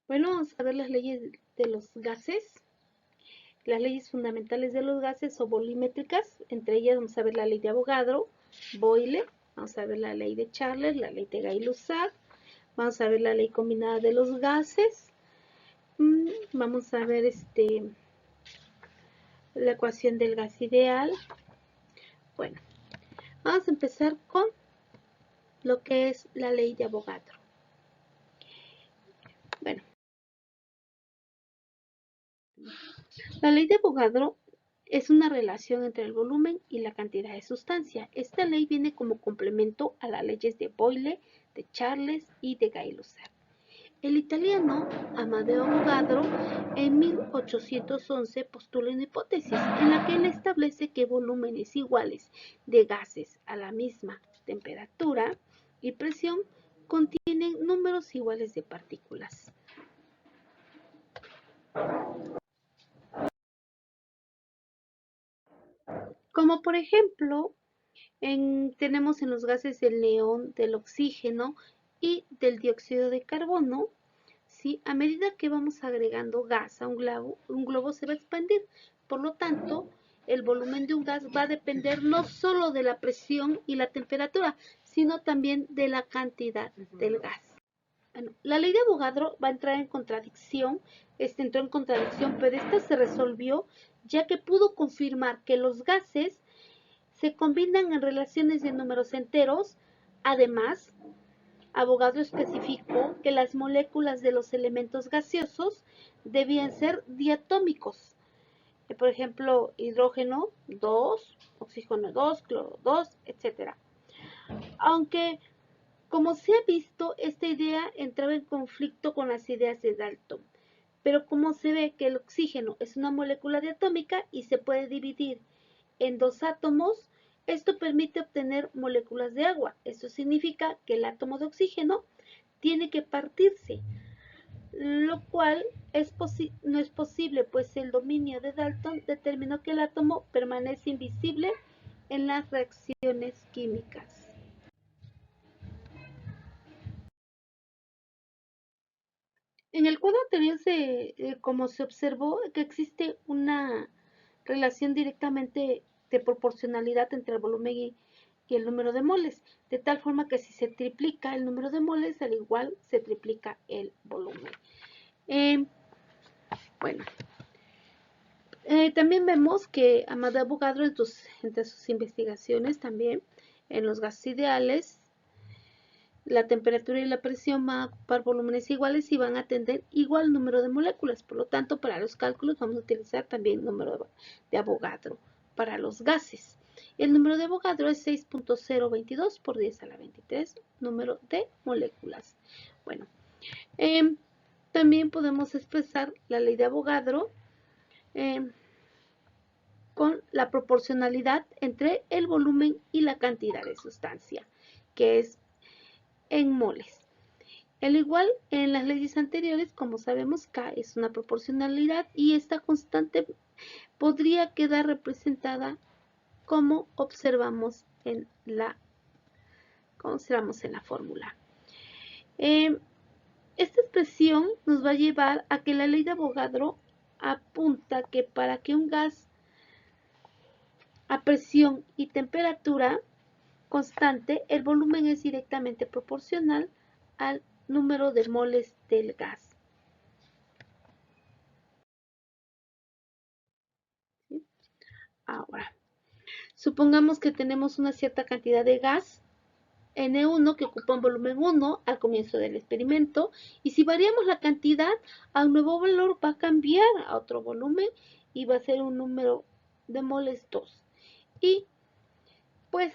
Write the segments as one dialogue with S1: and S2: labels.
S1: Bueno, vamos a ver las leyes de los gases, las leyes fundamentales de los gases o volumétricas. Entre ellas vamos a ver la ley de Avogadro, Boyle, vamos a ver la ley de Charles, la ley de Gay-Lussac, vamos a ver la ley combinada de los gases, vamos a ver la ecuación del gas ideal. Bueno, vamos a empezar con lo que es la ley de Avogadro. Bueno, la ley de Avogadro es una relación entre el volumen y la cantidad de sustancia. Esta ley viene como complemento a las leyes de Boyle, de Charles y de Gay-Lussac. El italiano Amadeo Avogadro en 1811 postula una hipótesis en la que él establece que volúmenes iguales de gases a la misma temperatura y presión contienen números iguales de partículas. Como por ejemplo, tenemos en los gases del neón, del oxígeno y del dióxido de carbono. ¿Sí? A medida que vamos agregando gas a un globo se va a expandir. Por lo tanto, el volumen de un gas va a depender no solo de la presión y la temperatura, sino también de la cantidad del gas. Bueno, la ley de Avogadro va a entrar en contradicción, entró en contradicción, pero esta se resolvió ya que pudo confirmar que los gases se combinan en relaciones de números enteros. Además, Avogadro especificó que las moléculas de los elementos gaseosos debían ser diatómicos. Por ejemplo, hidrógeno 2, oxígeno 2, cloro 2, etc. Aunque, como se ha visto, esta idea entraba en conflicto con las ideas de Dalton. Pero como se ve que el oxígeno es una molécula diatómica y se puede dividir en dos átomos, esto permite obtener moléculas de agua. Esto significa que el átomo de oxígeno tiene que partirse, lo cual no es posible, pues el dominio de Dalton determinó que el átomo permanece invisible en las reacciones químicas. En el cuadro anterior, como se observó, que existe una relación directamente de proporcionalidad entre el volumen y el número de moles, de tal forma que si se triplica el número de moles, al igual se triplica el volumen. Eh, bueno, también vemos que Amadeo Avogadro entre sus investigaciones también en los gases ideales, la temperatura y la presión van a ocupar volúmenes iguales y van a tener igual número de moléculas. Por lo tanto, para los cálculos vamos a utilizar también el número de Avogadro para los gases. El número de Avogadro es 6.022 por 10 a la 23 número de moléculas. Bueno, también podemos expresar la ley de Avogadro con la proporcionalidad entre el volumen y la cantidad de sustancia, que es en moles. Al igual en las leyes anteriores, como sabemos, K es una proporcionalidad y esta constante podría quedar representada como observamos en la fórmula. Esta expresión nos va a llevar a que la ley de Avogadro apunta que para que un gas a presión y temperatura constante, el volumen es directamente proporcional al número de moles del gas. ¿Sí? Ahora, supongamos que tenemos una cierta cantidad de gas N1 que ocupa un volumen 1 al comienzo del experimento, y si variamos la cantidad a un nuevo valor va a cambiar a otro volumen y va a ser un número de moles 2. Y pues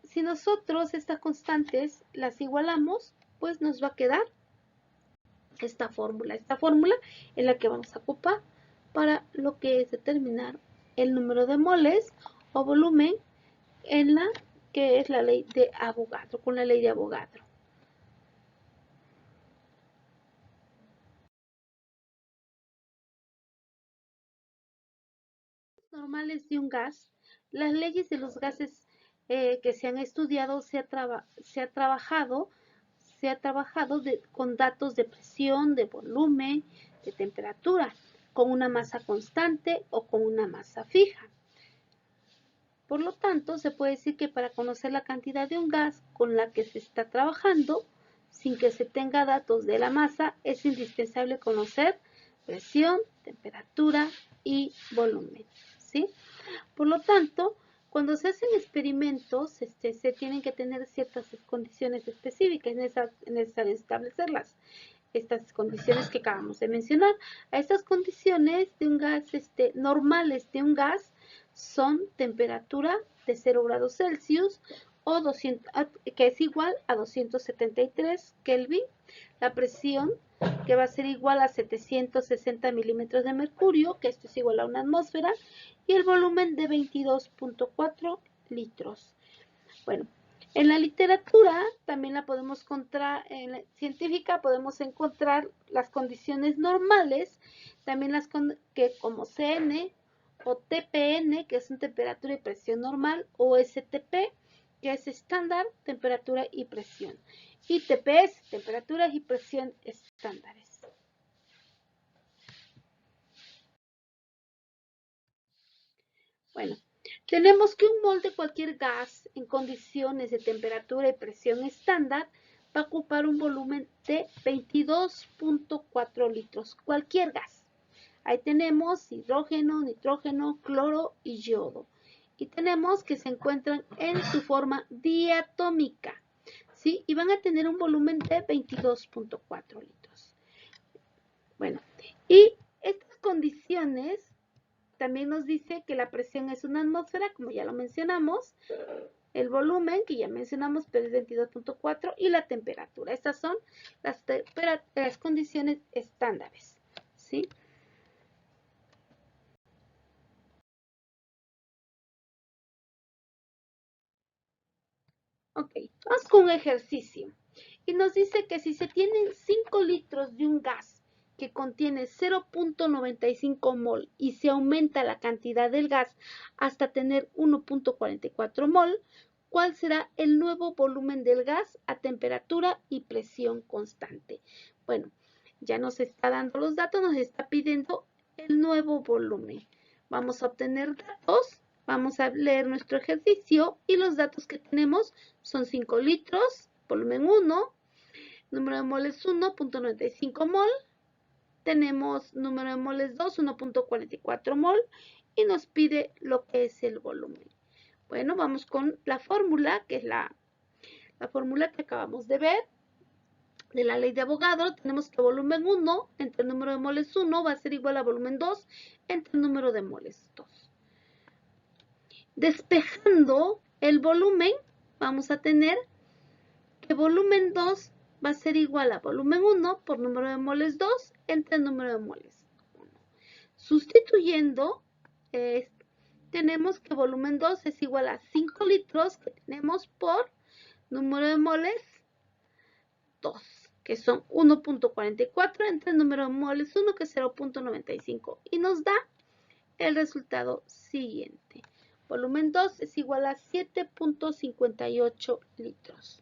S1: si nosotros estas constantes las igualamos, pues nos va a quedar esta fórmula en la que vamos a ocupar para lo que es determinar el número de moles o volumen en la que es la ley de Avogadro, con la ley de Avogadro. Normales de un gas, las leyes de los gases que se han estudiado, se ha trabajado se ha trabajado con datos de presión, de volumen, de temperatura, con una masa constante o con una masa fija. Por lo tanto, se puede decir que para conocer la cantidad de un gas con la que se está trabajando, sin que se tenga datos de la masa, es indispensable conocer presión, temperatura y volumen, ¿sí? Por lo tanto, cuando se hacen experimentos, se tienen que tener ciertas condiciones específicas, es necesario establecerlas. Estas condiciones que acabamos de mencionar. A estas condiciones de un gas, normales de un gas, son temperatura de 0 grados Celsius o 200, que es igual a 273 Kelvin, la presión que va a ser igual a 760 milímetros de mercurio, que esto es igual a una atmósfera, y el volumen de 22.4 litros. Bueno, en la literatura también la podemos encontrar, en la científica podemos encontrar las condiciones normales, también las que como CN o TPN, que es una temperatura y presión normal, o STP, que es estándar, temperatura y presión, y TPS, temperaturas y presión estándares. Bueno, tenemos que un mol de cualquier gas en condiciones de temperatura y presión estándar va a ocupar un volumen de 22.4 litros, cualquier gas. Ahí tenemos hidrógeno, nitrógeno, cloro y yodo. Y tenemos que se encuentran en su forma diatómica, ¿sí? Y van a tener un volumen de 22.4 litros. Bueno, y estas condiciones también nos dice que la presión es una atmósfera, como ya lo mencionamos, el volumen, que ya mencionamos, pero es 22.4, y la temperatura. Estas son las condiciones estándares, ¿sí? Ok, vamos con un ejercicio. Y nos dice que si se tienen 5 litros de un gas que contiene 0.95 mol y se aumenta la cantidad del gas hasta tener 1.44 mol, ¿cuál será el nuevo volumen del gas a temperatura y presión constante? Bueno, ya nos está dando los datos, nos está pidiendo el nuevo volumen. Vamos a obtener datos, vamos a leer nuestro ejercicio y los datos que tenemos son 5 litros, volumen 1, número de moles 1.95 mol, tenemos número de moles 2, 1.44 mol, y nos pide lo que es el volumen. Bueno, vamos con la fórmula, que es la fórmula que acabamos de ver, de la ley de Avogadro. Tenemos que volumen 1 entre el número de moles 1 va a ser igual a volumen 2 entre el número de moles 2. Despejando el volumen, vamos a tener que volumen 2 va a ser igual a volumen 1 por número de moles 2 entre el número de moles 1. Sustituyendo, tenemos que volumen 2 es igual a 5 litros que tenemos por número de moles 2, que son 1.44 entre el número de moles 1, que es 0.95, y nos da el resultado siguiente. Volumen 2 es igual a 7.58 litros.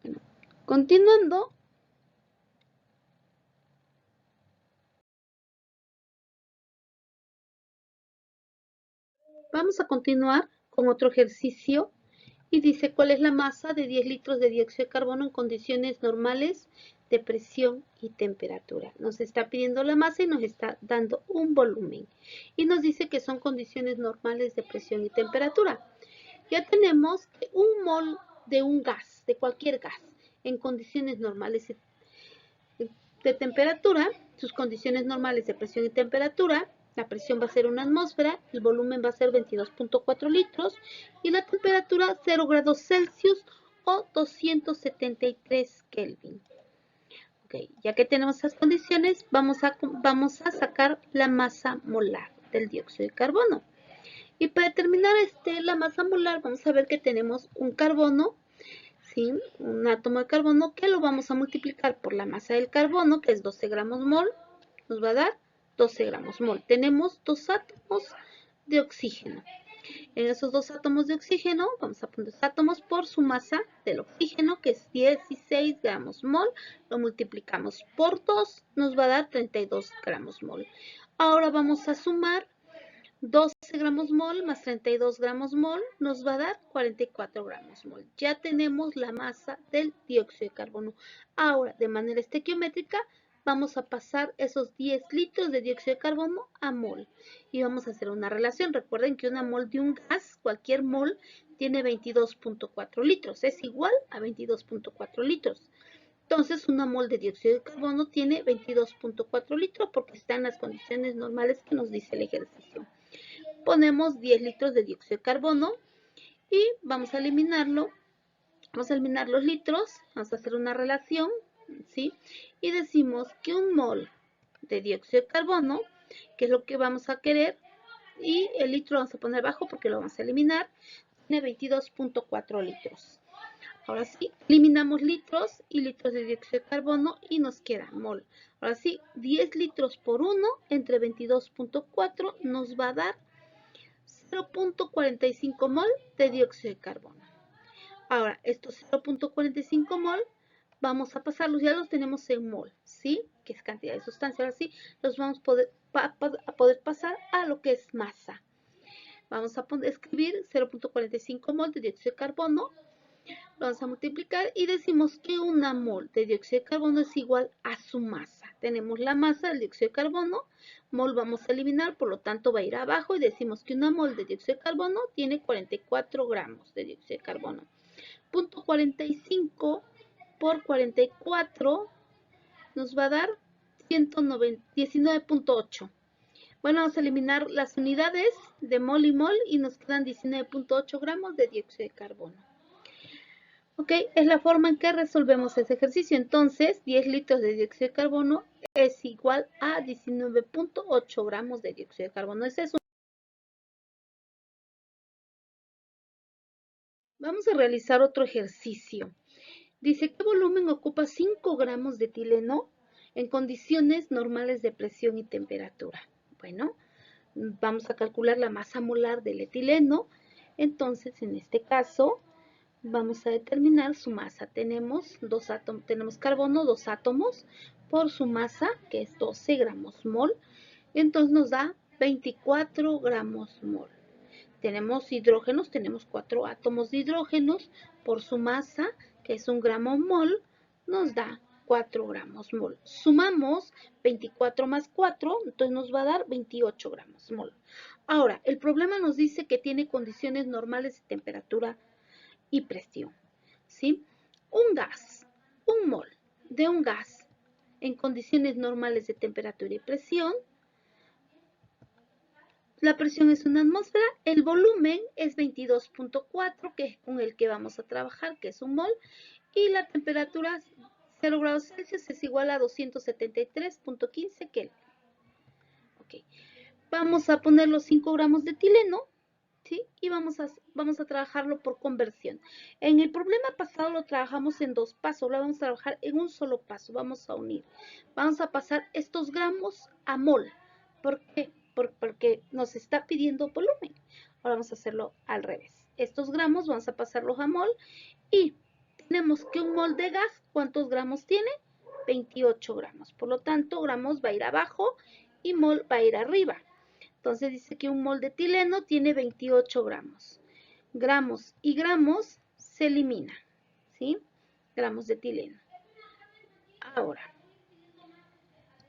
S1: Bueno, continuando, vamos a continuar con otro ejercicio y dice cuál es la masa de 10 litros de dióxido de carbono en condiciones normales de presión y temperatura. Nos está pidiendo la masa y nos está dando un volumen. Y nos dice que son condiciones normales de presión y temperatura. Ya tenemos que un mol de un gas, de cualquier gas, en condiciones normales de temperatura, sus condiciones normales de presión y temperatura, la presión va a ser una atmósfera, el volumen va a ser 22.4 litros y la temperatura 0 grados Celsius o 273 Kelvin. Okay, ya que tenemos esas condiciones, vamos a sacar la masa molar del dióxido de carbono. Y para determinar la masa molar, vamos a ver que tenemos un carbono, ¿sí? Un átomo de carbono que lo vamos a multiplicar por la masa del carbono, que es 12 gramos mol, nos va a dar 12 gramos mol. Tenemos dos átomos de oxígeno. En esos dos átomos de oxígeno, vamos a poner los átomos por su masa del oxígeno, que es 16 gramos mol. Lo multiplicamos por 2, nos va a dar 32 gramos mol. Ahora vamos a sumar 12 gramos mol más 32 gramos mol, nos va a dar 44 gramos mol. Ya tenemos la masa del dióxido de carbono. Ahora, de manera estequiométrica, vamos a pasar esos 10 litros de dióxido de carbono a mol. Y vamos a hacer una relación. Recuerden que una mol de un gas, cualquier mol, tiene 22.4 litros. Es igual a 22.4 litros. Entonces, una mol de dióxido de carbono tiene 22.4 litros porque está en las condiciones normales que nos dice el ejercicio. Ponemos 10 litros de dióxido de carbono y vamos a eliminarlo. Vamos a eliminar los litros, vamos a hacer una relación, ¿sí? Y decimos que un mol de dióxido de carbono, que es lo que vamos a querer, y el litro vamos a poner abajo porque lo vamos a eliminar, tiene 22.4 litros. Ahora sí, eliminamos litros y litros de dióxido de carbono y nos queda mol. Ahora sí, 10 litros por 1 entre 22.4 nos va a dar 0.45 mol de dióxido de carbono. Ahora, estos 0.45 mol, vamos a pasarlos, ya los tenemos en mol, ¿sí? Que es cantidad de sustancia, ahora sí, los vamos a poder pasar a lo que es masa. Vamos a escribir 0.45 mol de dióxido de carbono, lo vamos a multiplicar y decimos que una mol de dióxido de carbono es igual a su masa. Tenemos la masa del dióxido de carbono, mol vamos a eliminar, por lo tanto va a ir abajo y decimos que una mol de dióxido de carbono tiene 44 gramos de dióxido de carbono. Punto 45 por 44 nos va a dar 19.8. Bueno, vamos a eliminar las unidades de mol y nos quedan 19.8 gramos de dióxido de carbono. Ok, es la forma en que resolvemos ese ejercicio. Entonces, 10 litros de dióxido de carbono es igual a 19.8 gramos de dióxido de carbono. Ese es un... Vamos a realizar otro ejercicio. Dice, ¿qué volumen ocupa 5 gramos de etileno en condiciones normales de presión y temperatura? Bueno, vamos a calcular la masa molar del etileno. Entonces, en este caso, vamos a determinar su masa. Tenemos carbono, 2 átomos, por su masa, que es 12 gramos mol. Entonces nos da 24 gramos mol. Tenemos hidrógenos, tenemos 4 átomos de hidrógenos, por su masa, que es 1 gramo mol, nos da 4 gramos mol. Sumamos 24 más 4, entonces nos va a dar 28 gramos mol. Ahora, el problema nos dice que tiene condiciones normales de temperatura y presión, ¿sí? Un gas, un mol de un gas en condiciones normales de temperatura y presión, la presión es una atmósfera, el volumen es 22.4, que es con el que vamos a trabajar, que es un mol, y la temperatura 0 grados Celsius es igual a 273.15 Kelvin. Okay. Vamos a poner los 5 gramos de etileno, ¿sí? Y vamos a trabajarlo por conversión. En el problema pasado lo trabajamos en 2 pasos, ahora vamos a trabajar en un solo paso, vamos a unir. Vamos a pasar estos gramos a mol. ¿Por qué? Porque nos está pidiendo volumen. Ahora vamos a hacerlo al revés. Estos gramos vamos a pasarlos a mol y tenemos que un mol de gas, ¿cuántos gramos tiene? 28 gramos. Por lo tanto, gramos va a ir abajo y mol va a ir arriba. Entonces dice que un mol de etileno tiene 28 gramos. Gramos y gramos se eliminan, ¿sí? Gramos de etileno. Ahora,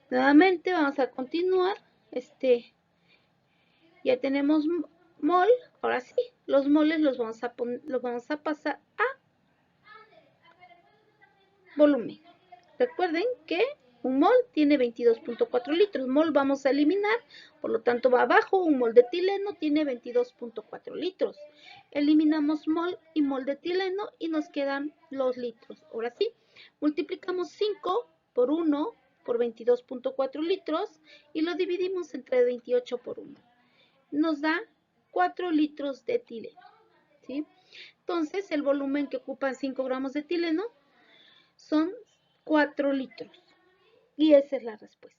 S1: nuevamente vamos a continuar. Ya tenemos mol. Ahora sí, los moles los vamos a pasar a volumen. Recuerden que un mol tiene 22.4 litros. Mol vamos a eliminar, por lo tanto va abajo. Un mol de etileno tiene 22.4 litros. Eliminamos mol y mol de etileno y nos quedan los litros. Ahora sí, multiplicamos 5 por 1 por 22.4 litros y lo dividimos entre 28 por 1. Nos da 4 litros de etileno, ¿sí? Entonces, el volumen que ocupan 5 gramos de etileno son 4 litros. Y esa es la respuesta.